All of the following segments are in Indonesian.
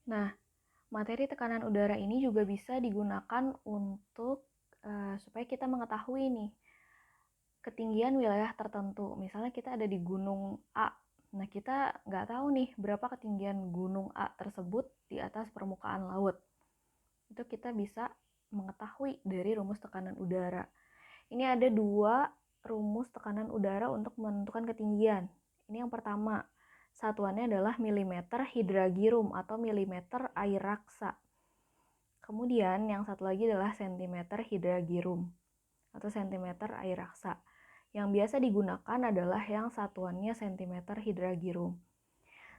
Nah, materi tekanan udara ini juga bisa digunakan untuk supaya kita mengetahui nih ketinggian wilayah tertentu. Misalnya kita ada di gunung A. Nah, kita nggak tahu nih berapa ketinggian gunung A tersebut di atas permukaan laut. Itu kita bisa mengetahui dari rumus tekanan udara. Ini ada dua rumus tekanan udara untuk menentukan ketinggian. Ini yang pertama, satuannya adalah milimeter hidragirum atau milimeter air raksa. Kemudian yang satu lagi adalah sentimeter hidragirum atau sentimeter air raksa. Yang biasa digunakan adalah yang satuannya sentimeter hidragirum.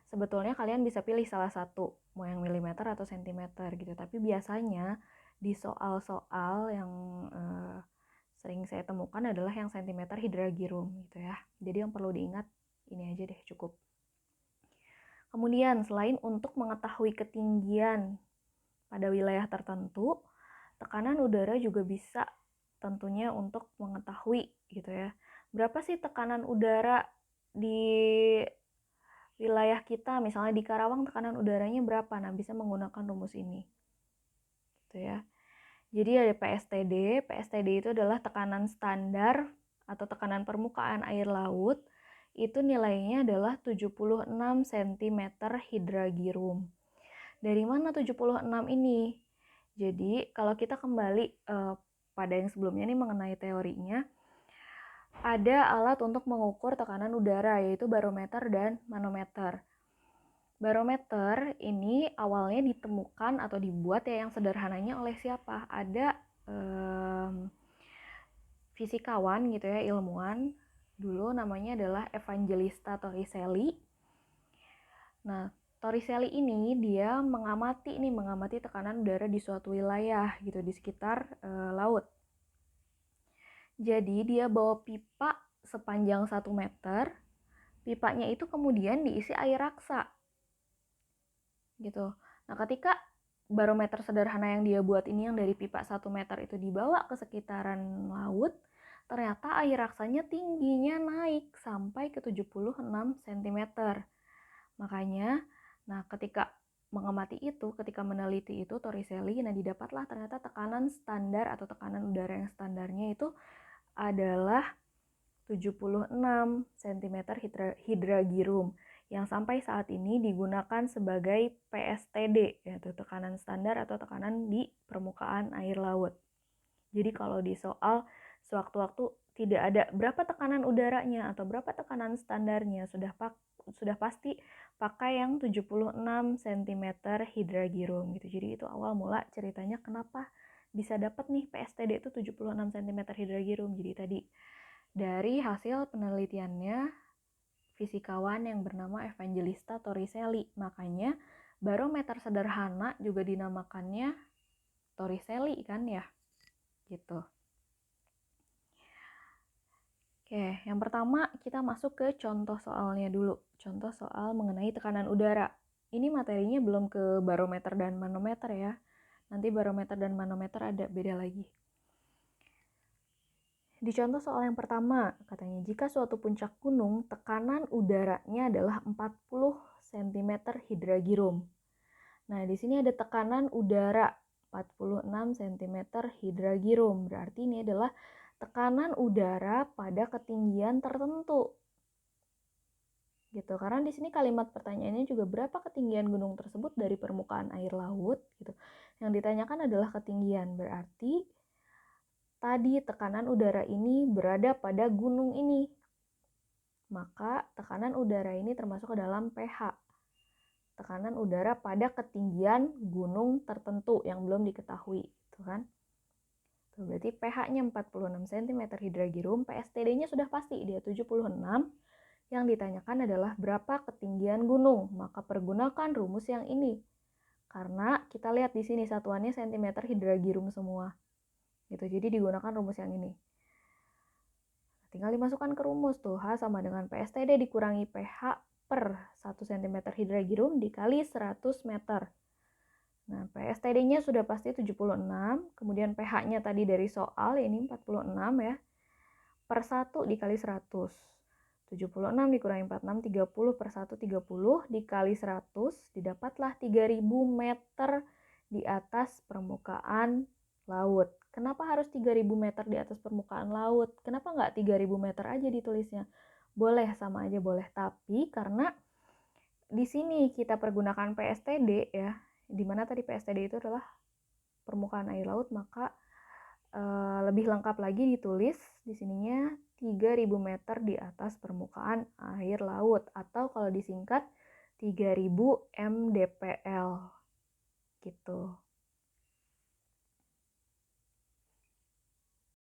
Sebetulnya kalian bisa pilih salah satu, mau yang milimeter atau sentimeter gitu. Tapi biasanya di soal-soal yang sering saya temukan adalah yang sentimeter hidragirum gitu ya. Jadi yang perlu diingat ini aja deh cukup. Kemudian selain untuk mengetahui ketinggian pada wilayah tertentu, tekanan udara juga bisa tentunya untuk mengetahui gitu ya. Berapa sih tekanan udara di wilayah kita, misalnya di Karawang tekanan udaranya berapa? Nah, bisa menggunakan rumus ini. Gitu ya. Jadi ada PSTD. PSTD itu adalah tekanan standar atau tekanan permukaan air laut. Itu nilainya adalah 76 cm hidragirum. Dari mana 76 ini? Jadi kalau kita kembali pada yang sebelumnya nih mengenai teorinya, ada alat untuk mengukur tekanan udara yaitu barometer dan manometer. Barometer ini awalnya ditemukan atau dibuat ya yang sederhananya oleh siapa? Ada fisikawan gitu ya, ilmuwan. Dulu namanya adalah Evangelista Torricelli. Nah, Torricelli ini dia mengamati tekanan udara di suatu wilayah gitu di sekitar laut. Jadi dia bawa pipa sepanjang 1 meter. Pipanya itu kemudian diisi air raksa. Gitu. Nah, ketika barometer sederhana yang dia buat ini yang dari pipa 1 meter itu dibawa ke sekitaran laut, ternyata air raksanya tingginya naik sampai ke 76 cm. Makanya, nah ketika mengamati itu, ketika meneliti itu Torricelli, nah didapatlah ternyata tekanan standar atau tekanan udara yang standarnya itu adalah 76 cm hidragirum yang sampai saat ini digunakan sebagai PSTD, yaitu tekanan standar atau tekanan di permukaan air laut. Jadi kalau di soal sewaktu-waktu tidak ada berapa tekanan udaranya atau berapa tekanan standarnya, sudah pasti pakai yang 76 cm hidragirum gitu. Jadi itu awal mula ceritanya kenapa bisa dapat nih PSTD itu 76 cm hidragirum. Jadi tadi dari hasil penelitiannya fisikawan yang bernama Evangelista Torricelli. Makanya barometer sederhana juga dinamakannya Torricelli kan ya. Gitu. Oke, yang pertama kita masuk ke contoh soalnya dulu. Contoh soal mengenai tekanan udara. Ini materinya belum ke barometer dan manometer ya. Nanti barometer dan manometer ada beda lagi. Di contoh soal yang pertama, katanya jika suatu puncak gunung tekanan udaranya adalah 40 cm hidragirum. Nah, di sini ada tekanan udara 46 cm hidragirum. Berarti ini adalah tekanan udara pada ketinggian tertentu. Gitu. Karena di sini kalimat pertanyaannya juga berapa ketinggian gunung tersebut dari permukaan air laut gitu. Yang ditanyakan adalah ketinggian. Berarti tadi tekanan udara ini berada pada gunung ini. Maka tekanan udara ini termasuk ke dalam pH. Tekanan udara pada ketinggian gunung tertentu yang belum diketahui, gitu kan? Tuh, berarti pH-nya 46 cm hidragirum, PSTD-nya sudah pasti, dia 76. Yang ditanyakan adalah berapa ketinggian gunung, maka pergunakan rumus yang ini. Karena kita lihat di sini satuannya cm hidragirum semua. Gitu, jadi digunakan rumus yang ini. Tinggal dimasukkan ke rumus tuh, H sama dengan PSTD dikurangi pH per 1 cm hidragirum dikali 100 meter. Nah, PSTD-nya sudah pasti 76, kemudian pH-nya tadi dari soal, ini 46 ya, per 1 dikali 100. 76 dikurangi 46, 30 per 1, 30, dikali 100, didapatlah 3000 meter di atas permukaan laut. Kenapa harus 3000 meter di atas permukaan laut? Kenapa nggak 3000 meter aja ditulisnya? Boleh, sama aja boleh. Tapi karena di sini kita pergunakan PSTD ya, dimana tadi PSTD itu adalah permukaan air laut, maka lebih lengkap lagi ditulis di sininya 3000 meter di atas permukaan air laut, atau kalau disingkat 3000 mdpl gitu.